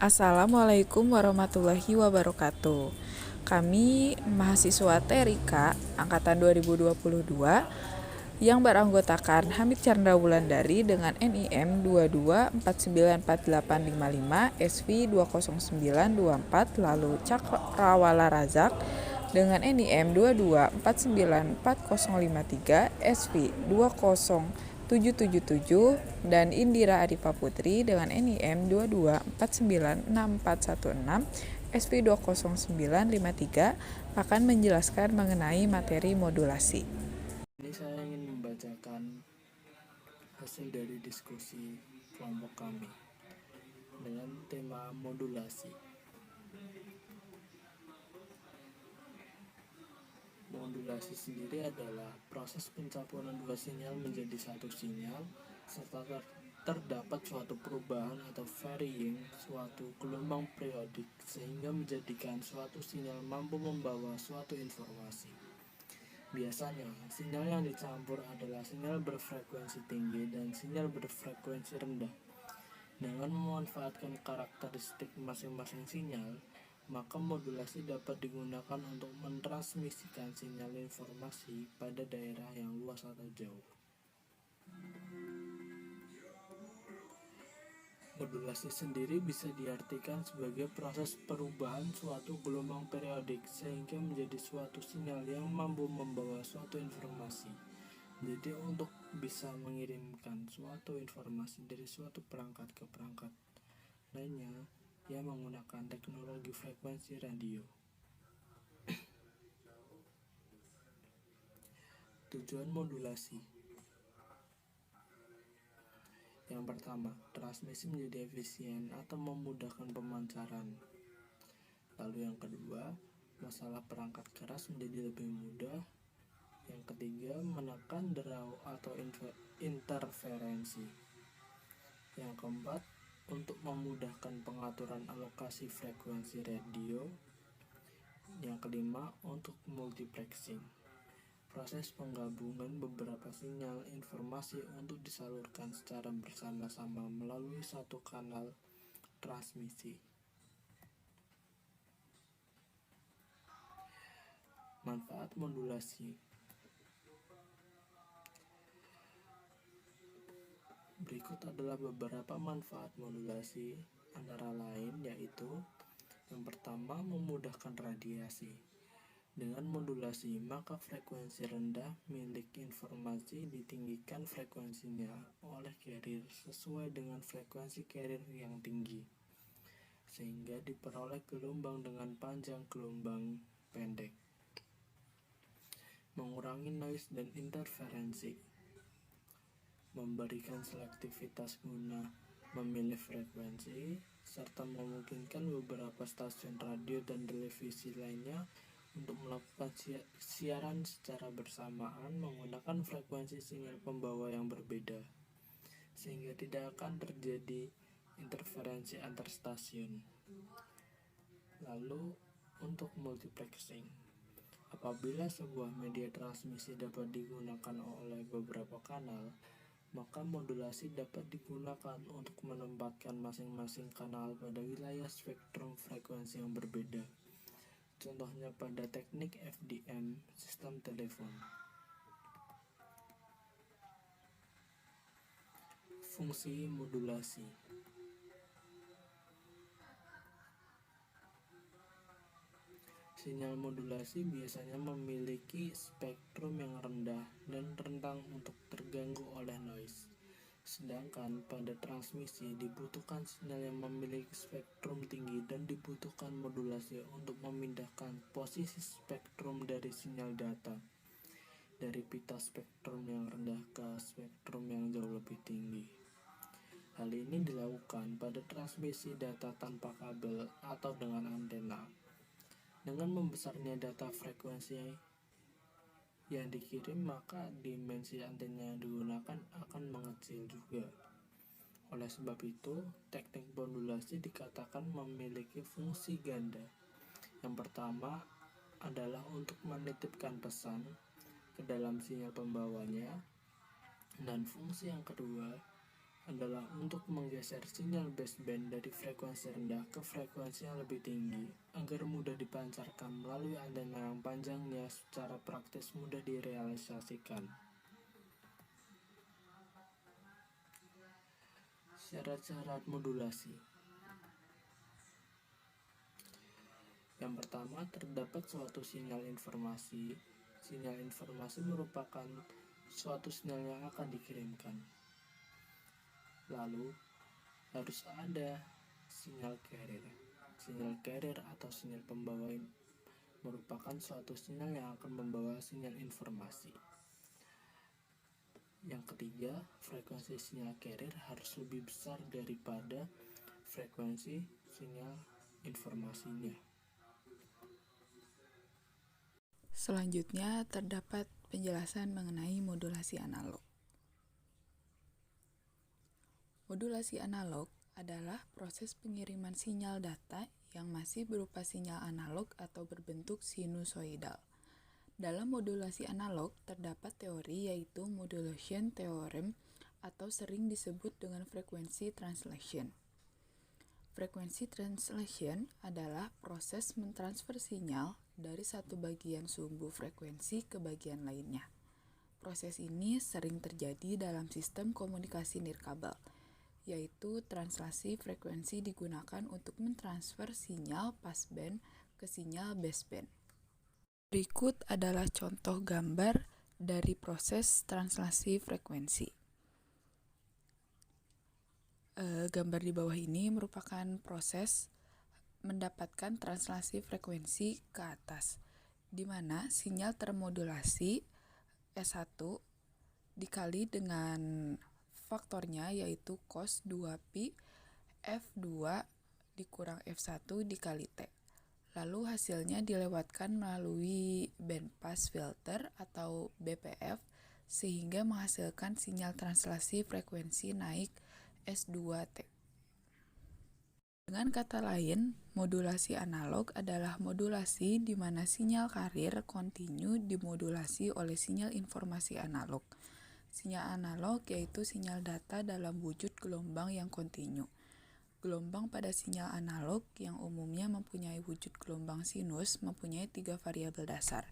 Assalamualaikum warahmatullahi wabarakatuh. Kami mahasiswa TRIK angkatan 2022 yang beranggotakan Hamid Chandra Wulandari dengan NIM 22494855 SV 20924, lalu Cakrawala Razak dengan NIM 22494053 SV 20777 dan Indira Adipa Putri dengan NIM 22496416 SV 20953 akan menjelaskan mengenai materi modulasi. Ini saya ingin membacakan hasil dari diskusi kelompok kami dengan tema modulasi. Modulasi sendiri adalah proses pencampuran dua sinyal menjadi satu sinyal serta terdapat suatu perubahan atau varying suatu gelombang periodik sehingga menjadikan suatu sinyal mampu membawa suatu informasi. Biasanya, sinyal yang dicampur adalah sinyal berfrekuensi tinggi dan sinyal berfrekuensi rendah. Dengan memanfaatkan karakteristik masing-masing sinyal, maka modulasi dapat digunakan untuk mentransmisikan sinyal informasi pada daerah yang luas atau jauh. Modulasi sendiri bisa diartikan sebagai proses perubahan suatu gelombang periodik sehingga menjadi suatu sinyal yang mampu membawa suatu informasi. Jadi untuk bisa mengirimkan suatu informasi dari suatu perangkat ke perangkat lainnya, ia menggunakan teknologi frekuensi radio. Tujuan modulasi. Yang pertama, transmisi menjadi efisien atau memudahkan pemancaran. Lalu yang kedua, masalah perangkat keras menjadi lebih mudah. Yang ketiga, menekan derau atau interferensi. Yang keempat, untuk memudahkan pengaturan alokasi frekuensi radio. Yang kelima, untuk multiplexing, proses penggabungan beberapa sinyal informasi untuk disalurkan secara bersama-sama melalui satu kanal transmisi. Manfaat modulasi. Berikut adalah beberapa manfaat modulasi, antara lain yaitu: yang pertama, memudahkan radiasi. Dengan modulasi, maka frekuensi rendah milik informasi ditinggikan frekuensinya oleh carrier sesuai dengan frekuensi carrier yang tinggi, sehingga diperoleh gelombang dengan panjang gelombang pendek. Mengurangi noise dan interferensi. Memberikan selektivitas guna memilih frekuensi, serta memungkinkan beberapa stasiun radio dan televisi lainnya untuk melakukan siaran secara bersamaan menggunakan frekuensi sinyal pembawa yang berbeda, sehingga tidak akan terjadi interferensi antar stasiun. Lalu untuk multiplexing, apabila sebuah media transmisi dapat digunakan oleh beberapa kanal, maka modulasi dapat digunakan untuk menempatkan masing-masing kanal pada wilayah spektrum frekuensi yang berbeda. Contohnya pada teknik FDM sistem telepon. Fungsi modulasi. Sinyal modulasi biasanya memiliki spektrum yang rendah dan rentan untuk terganggu oleh noise. Sedangkan pada transmisi dibutuhkan sinyal yang memiliki spektrum tinggi dan dibutuhkan modulasi untuk memindahkan posisi spektrum dari sinyal data dari pita spektrum yang rendah ke spektrum yang jauh lebih tinggi. Hal ini dilakukan pada transmisi data tanpa kabel atau dengan antena. Dengan membesarnya data frekuensi yang dikirim, maka dimensi antena yang digunakan akan mengecil juga. Oleh sebab itu, teknik modulasi dikatakan memiliki fungsi ganda. Yang pertama adalah untuk menitipkan pesan ke dalam sinyal pembawanya, dan fungsi yang kedua adalah untuk menggeser sinyal baseband dari frekuensi rendah ke frekuensi yang lebih tinggi agar mudah dipancarkan melalui antena yang panjangnya secara praktis mudah direalisasikan. Syarat-syarat modulasi. Yang pertama, terdapat suatu sinyal informasi. Sinyal informasi merupakan suatu sinyal yang akan dikirimkan. Lalu, harus ada sinyal carrier. Sinyal carrier atau sinyal pembawa merupakan suatu sinyal yang akan membawa sinyal informasi. Yang ketiga, frekuensi sinyal carrier harus lebih besar daripada frekuensi sinyal informasinya. Selanjutnya terdapat penjelasan mengenai modulasi analog. Modulasi analog adalah proses pengiriman sinyal data yang masih berupa sinyal analog atau berbentuk sinusoidal. Dalam modulasi analog terdapat teori yaitu modulation theorem atau sering disebut dengan frekuensi translation. Frekuensi translation adalah proses mentransfer sinyal dari satu bagian sumbu frekuensi ke bagian lainnya. Proses ini sering terjadi dalam sistem komunikasi nirkabel, yaitu translasi frekuensi digunakan untuk mentransfer sinyal passband ke sinyal baseband. Berikut adalah contoh gambar dari proses translasi frekuensi. Gambar di bawah ini merupakan proses mendapatkan translasi frekuensi ke atas, di mana sinyal termodulasi S1 dikali dengan faktornya yaitu cos 2pi F2 dikurang F1 dikali T. Lalu hasilnya dilewatkan melalui bandpass filter atau BPF sehingga menghasilkan sinyal translasi frekuensi naik S2T. Dengan kata lain, modulasi analog adalah modulasi di mana sinyal carrier kontinu dimodulasi oleh sinyal informasi analog. Sinyal analog yaitu sinyal data dalam wujud gelombang yang kontinu. Gelombang pada sinyal analog yang umumnya mempunyai wujud gelombang sinus mempunyai 3 variabel dasar,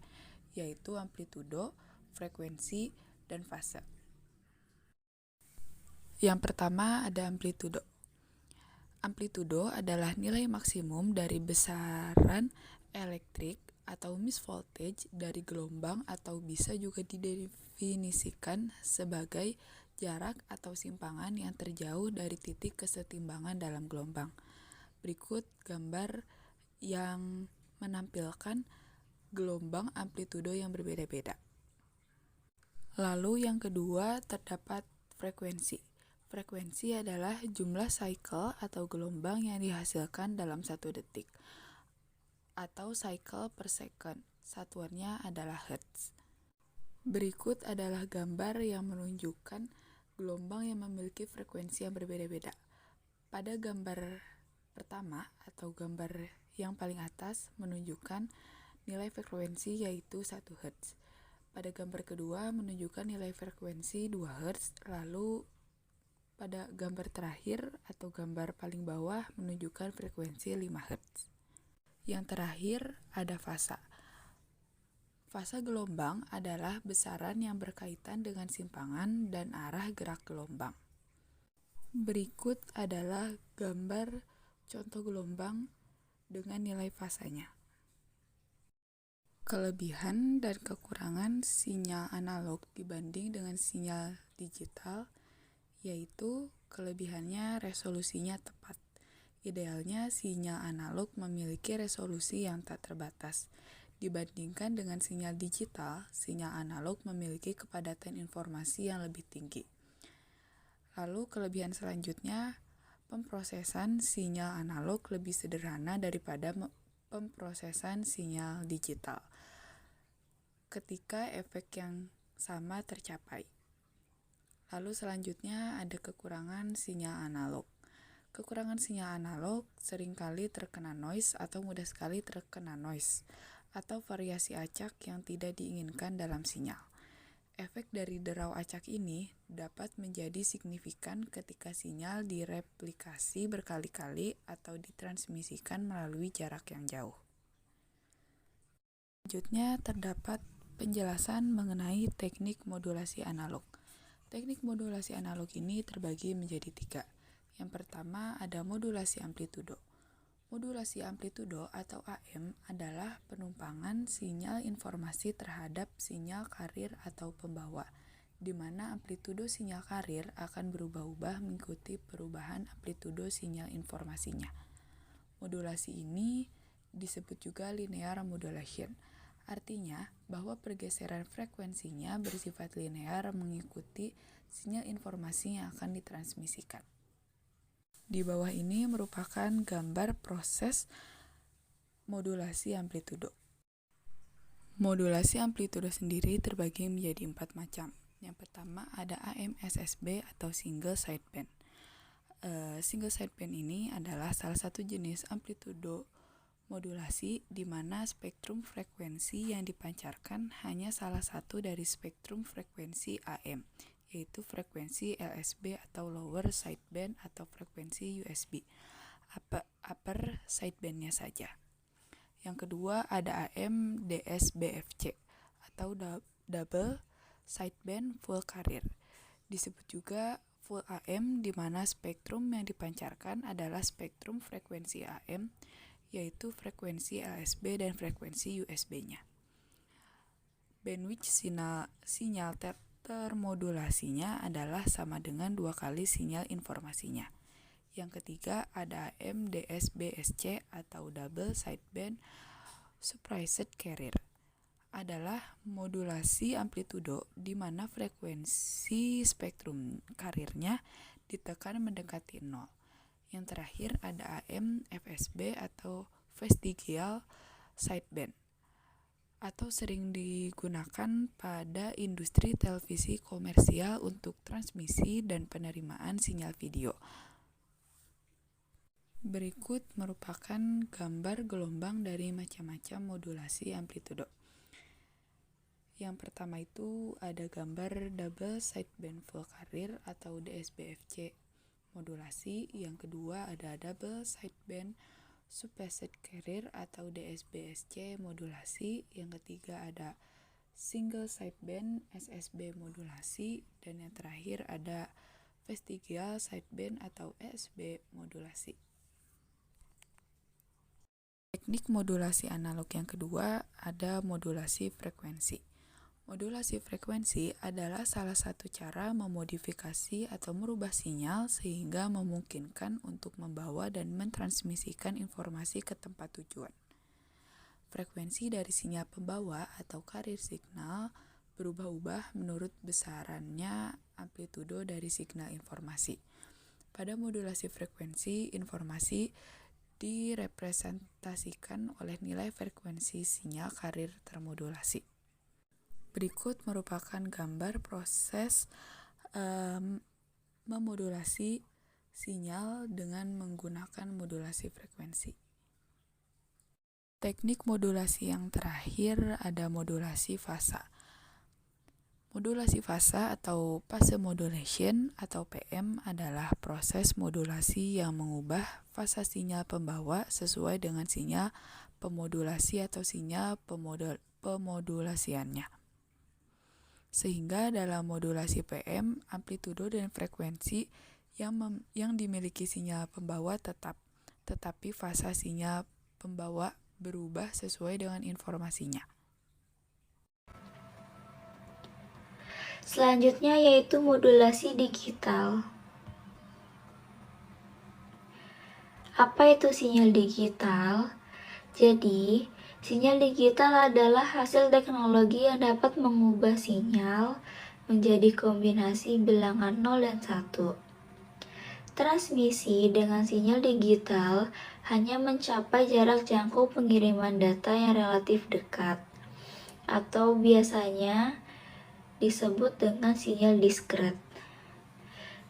yaitu amplitudo, frekuensi, dan fase. Yang pertama ada amplitudo. Amplitudo adalah nilai maksimum dari besaran elektrik atau misvoltage dari gelombang atau bisa juga didefinisikan sebagai jarak atau simpangan yang terjauh dari titik kesetimbangan dalam gelombang. Berikut gambar yang menampilkan gelombang amplitudo yang berbeda-beda. Lalu yang kedua terdapat frekuensi. Frekuensi adalah jumlah cycle atau gelombang yang dihasilkan dalam 1 detik atau cycle per second. Satuannya adalah hertz. Berikut adalah gambar yang menunjukkan gelombang yang memiliki frekuensi yang berbeda-beda. Pada gambar pertama atau gambar yang paling atas menunjukkan nilai frekuensi yaitu 1 Hz. Pada gambar kedua menunjukkan nilai frekuensi 2 Hz, lalu pada gambar terakhir atau gambar paling bawah menunjukkan frekuensi 5 Hz. Yang terakhir ada fasa. Fasa gelombang adalah besaran yang berkaitan dengan simpangan dan arah gerak gelombang. Berikut adalah gambar contoh gelombang dengan nilai fasanya. Kelebihan dan kekurangan sinyal analog dibanding dengan sinyal digital, yaitu kelebihannya resolusinya tepat. Idealnya sinyal analog memiliki resolusi yang tak terbatas. Dibandingkan dengan sinyal digital, sinyal analog memiliki kepadatan informasi yang lebih tinggi. Lalu kelebihan selanjutnya, pemrosesan sinyal analog lebih sederhana daripada pemrosesan sinyal digital ketika efek yang sama tercapai. Lalu selanjutnya ada kekurangan sinyal analog. Kekurangan sinyal analog seringkali terkena noise atau mudah sekali terkena noise atau variasi acak yang tidak diinginkan dalam sinyal. Efek dari derau acak ini dapat menjadi signifikan ketika sinyal direplikasi berkali-kali atau ditransmisikan melalui jarak yang jauh. Selanjutnya terdapat penjelasan mengenai teknik modulasi analog. Teknik modulasi analog ini terbagi menjadi 3. Yang pertama ada modulasi amplitudo. Modulasi amplitudo atau AM adalah penumpangan sinyal informasi terhadap sinyal karir atau pembawa, di mana amplitudo sinyal karir akan berubah-ubah mengikuti perubahan amplitudo sinyal informasinya. Modulasi ini disebut juga linear modulation, artinya bahwa pergeseran frekuensinya bersifat linear mengikuti sinyal informasi yang akan ditransmisikan. Di bawah ini merupakan gambar proses modulasi amplitudo. Modulasi amplitudo sendiri terbagi menjadi 4 macam. Yang pertama ada AM/SSB atau single sideband. Single sideband ini adalah salah satu jenis amplitudo modulasi di mana spektrum frekuensi yang dipancarkan hanya salah satu dari spektrum frekuensi AM, yaitu frekuensi LSB atau lower sideband atau frekuensi USB, upper sidebandnya saja. Yang kedua ada AM/DSBFC atau double sideband full carrier. Disebut juga full AM di mana spektrum yang dipancarkan adalah spektrum frekuensi AM, yaitu frekuensi LSB dan frekuensi USB-nya. Bandwidth sinyal termodulasinya adalah sama dengan 2 kali sinyal informasinya. Yang ketiga ada AM/DSBSC atau double sideband suppressed carrier. Adalah modulasi amplitudo di mana frekuensi spektrum karirnya ditekan mendekati 0. Yang terakhir ada AM/FSB atau vestigial sideband, atau sering digunakan pada industri televisi komersial untuk transmisi dan penerimaan sinyal video. Berikut merupakan gambar gelombang dari macam-macam modulasi amplitudo. Yang pertama itu ada gambar double sideband full carrier atau DSBFC modulasi. Yang kedua ada double sideband suppressed carrier atau DSBSC modulasi. Yang ketiga ada single sideband SSB modulasi. Dan yang terakhir ada vestigial sideband atau ESB modulasi. Teknik modulasi analog yang kedua ada modulasi frekuensi. Modulasi frekuensi adalah salah satu cara memodifikasi atau merubah sinyal sehingga memungkinkan untuk membawa dan mentransmisikan informasi ke tempat tujuan. Frekuensi dari sinyal pembawa atau carrier signal berubah-ubah menurut besarannya amplitudo dari signal informasi. Pada modulasi frekuensi, informasi direpresentasikan oleh nilai frekuensi sinyal carrier termodulasi. Berikut merupakan gambar proses memodulasi sinyal dengan menggunakan modulasi frekuensi. Teknik modulasi yang terakhir ada modulasi fasa. Modulasi fasa atau phase modulation atau PM adalah proses modulasi yang mengubah fasa sinyal pembawa sesuai dengan sinyal pemodulasi atau sinyal pemodulasiannya. Sehingga dalam modulasi PM, amplitudo dan frekuensi yang dimiliki sinyal pembawa tetap, tetapi fasa sinyal pembawa berubah sesuai dengan informasinya. Selanjutnya yaitu modulasi digital. Apa itu sinyal digital? Jadi, sinyal digital adalah hasil teknologi yang dapat mengubah sinyal menjadi kombinasi bilangan 0 dan 1. Transmisi dengan sinyal digital hanya mencapai jarak jangkau pengiriman data yang relatif dekat, atau biasanya disebut dengan sinyal diskret.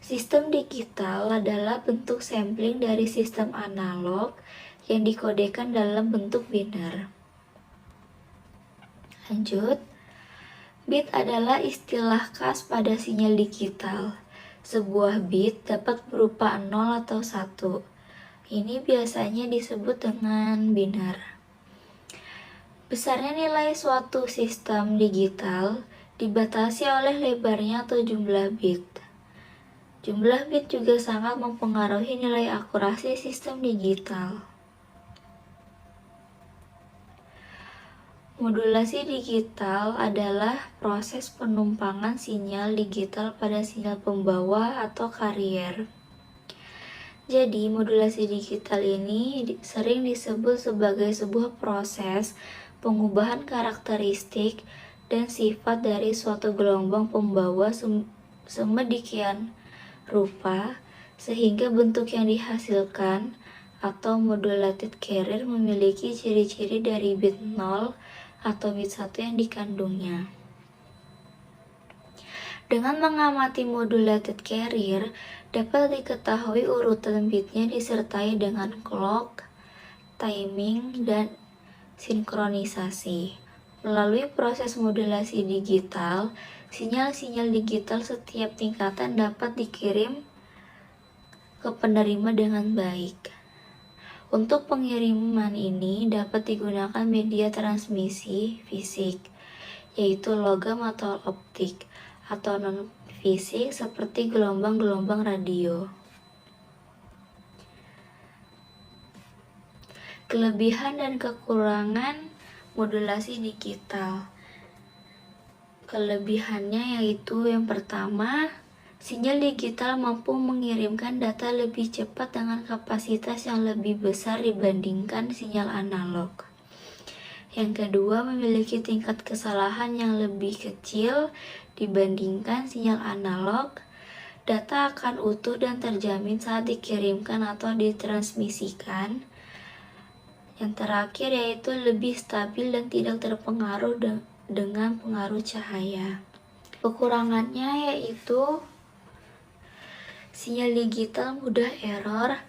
Sistem digital adalah bentuk sampling dari sistem analog yang dikodekan dalam bentuk biner. Lanjut, Bit adalah istilah khas pada sinyal digital. Sebuah bit dapat berupa 0 atau 1. Ini biasanya disebut dengan binar. Besarnya nilai suatu sistem digital dibatasi oleh lebarnya atau jumlah bit. Jumlah bit juga sangat mempengaruhi nilai akurasi sistem digital. Modulasi digital adalah proses penumpangan sinyal digital pada sinyal pembawa atau carrier. Jadi, modulasi digital ini sering disebut sebagai sebuah proses pengubahan karakteristik dan sifat dari suatu gelombang pembawa semedikien rupa sehingga bentuk yang dihasilkan atau modulated carrier memiliki ciri-ciri dari bit 0 atau bit 1 yang dikandungnya. Dengan mengamati modulated carrier, dapat diketahui urutan bitnya disertai dengan clock, timing, dan sinkronisasi. Melalui proses modulasi digital, sinyal-sinyal digital setiap tingkatan dapat dikirim ke penerima dengan baik. Untuk pengiriman ini dapat digunakan media transmisi fisik, yaitu logam atau optik, atau non-fisik seperti gelombang-gelombang radio. Kelebihan dan kekurangan modulasi digital. Kelebihannya yaitu yang pertama, sinyal digital mampu mengirimkan data lebih cepat dengan kapasitas yang lebih besar dibandingkan sinyal analog. Yang kedua, memiliki tingkat kesalahan yang lebih kecil dibandingkan sinyal analog. Data akan utuh dan terjamin saat dikirimkan atau ditransmisikan. Yang terakhir yaitu lebih stabil dan tidak terpengaruh dengan pengaruh cahaya. Kekurangannya yaitu sinyal digital mudah error,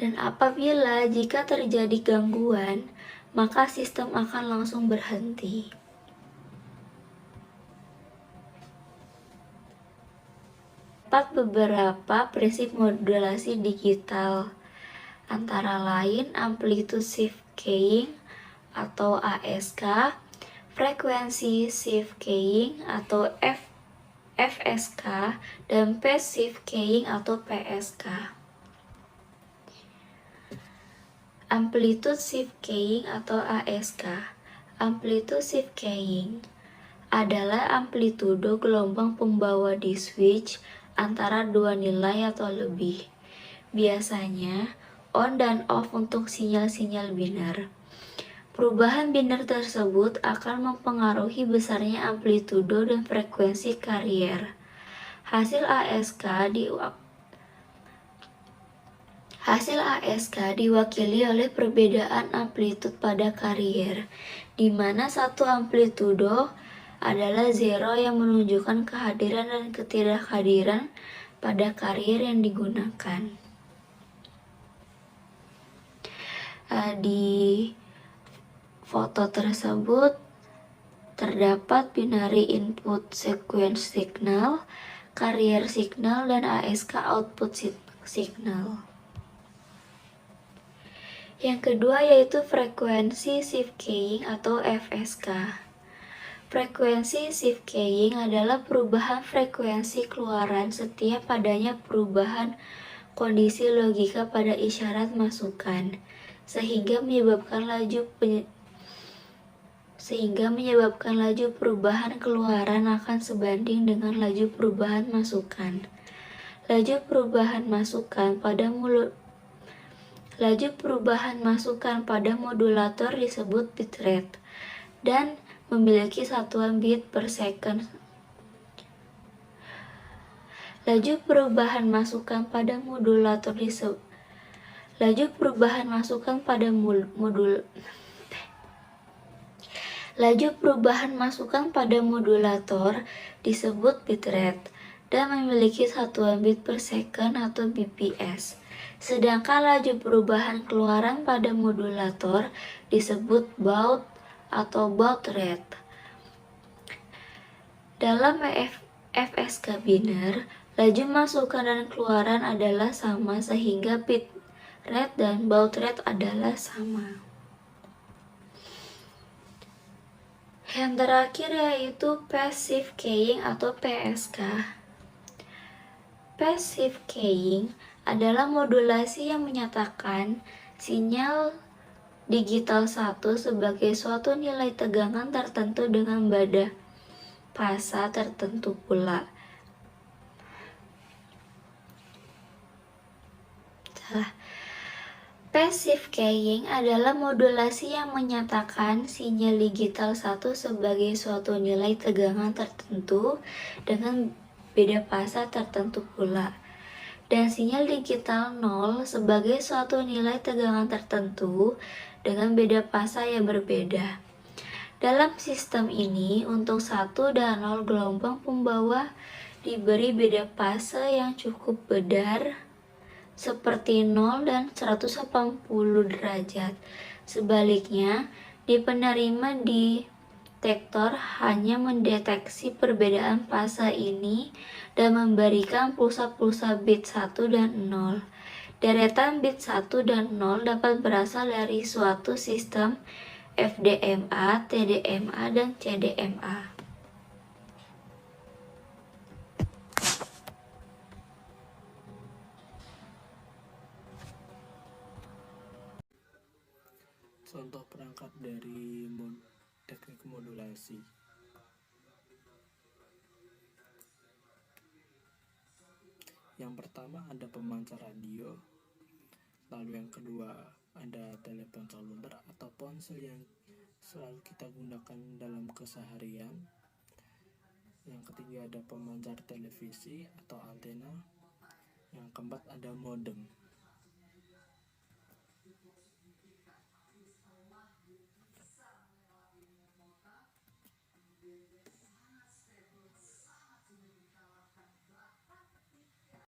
dan apabila jika terjadi gangguan, maka sistem akan langsung berhenti. Dapat beberapa prinsip modulasi digital, antara lain amplitude shift keying atau ASK, frekuensi shift keying atau FSK, dan phase shift keying atau PSK. Amplitude shift keying atau ASK. Amplitude shift keying adalah amplitudo gelombang pembawa di switch antara dua nilai atau lebih. Biasanya on dan off untuk sinyal-sinyal binar. Perubahan binar tersebut akan mempengaruhi besarnya amplitudo dan frekuensi carrier. Hasil ASK diwakili oleh perbedaan amplitude pada carrier, di mana satu amplitudo adalah zero yang menunjukkan kehadiran dan ketidakhadiran pada carrier yang digunakan. Di foto tersebut terdapat binary input sequence signal, carrier signal, dan ASK output signal. Yang kedua yaitu frekuensi shift keying atau FSK. Frekuensi shift keying adalah perubahan frekuensi keluaran setiap adanya perubahan kondisi logika pada isyarat masukan, sehingga menyebabkan laju perubahan keluaran akan sebanding dengan laju perubahan masukan. Laju perubahan masukan pada modulator disebut bit rate dan memiliki satuan bit per second. Laju perubahan masukan pada modulator disebut bit rate dan memiliki satuan bit per second atau bps. Sedangkan laju perubahan keluaran pada modulator disebut baud atau baud rate. Dalam FSK biner, laju masukan dan keluaran adalah sama sehingga bit rate dan baud rate adalah sama. Yang terakhir yaitu passive keying atau PSK. Passive keying adalah modulasi yang menyatakan sinyal digital 1 sebagai suatu nilai tegangan tertentu dengan pada fasa tertentu pula. Passive keying adalah modulasi yang menyatakan sinyal digital 1 sebagai suatu nilai tegangan tertentu dengan beda fasa tertentu pula, dan sinyal digital 0 sebagai suatu nilai tegangan tertentu dengan beda fasa yang berbeda. Dalam sistem ini, untuk 1 dan 0 gelombang pembawa diberi beda fase yang cukup bedar, seperti 0 dan 180 derajat. Sebaliknya, di penerima detektor hanya mendeteksi perbedaan fase ini dan memberikan pulsa-pulsa bit 1 dan 0. Deretan bit 1 dan 0 dapat berasal dari suatu sistem FDMA, TDMA, dan CDMA. Contoh perangkat dari teknik modulasi. Yang pertama ada pemancar radio, lalu yang kedua ada telepon seluler atau ponsel yang selalu kita gunakan dalam keseharian. Yang ketiga ada pemancar televisi atau antena. Yang keempat ada modem.